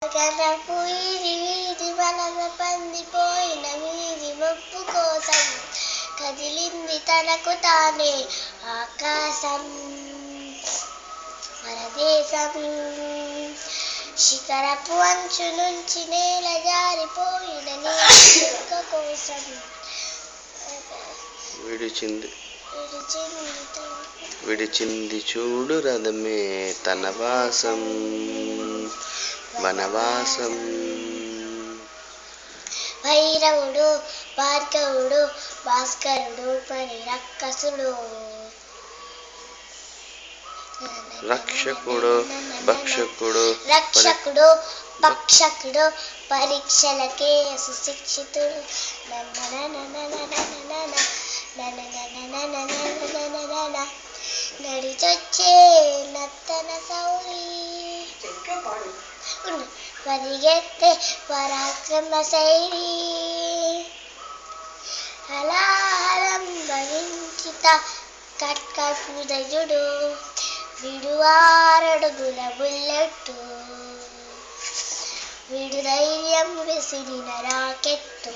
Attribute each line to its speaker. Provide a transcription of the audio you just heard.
Speaker 1: గగనపు వీధి వీధి వలన పందిపోయిన వీధి మబ్బు కోసం కదిలింది తనకు తానే ఆకాశం వరదేశం. శిఖరపు అంచు నుంచి నేల జారిపోయిన నీటి చుక్క కోసం
Speaker 2: విడిచింది చూడు రథమే తన వాసం వనవాసం.
Speaker 1: భైరవుడు భార్గవుడు భాస్కరుడు పని రక్కసుడు
Speaker 2: రక్షకుడు భక్షకుడు
Speaker 1: భక్షకుడు పరీక్షలకే సుశిక్షితుడు. నడిచొచ్చే నత్తన సౌరి పరిగెత్తే పరాక్రమ శైలి హలాహలం భరించిత కట్కపుదయుడు విడువారడుగుల బుల్లెట్టు విడు ధైర్యం విసిరిన రాకెట్టు.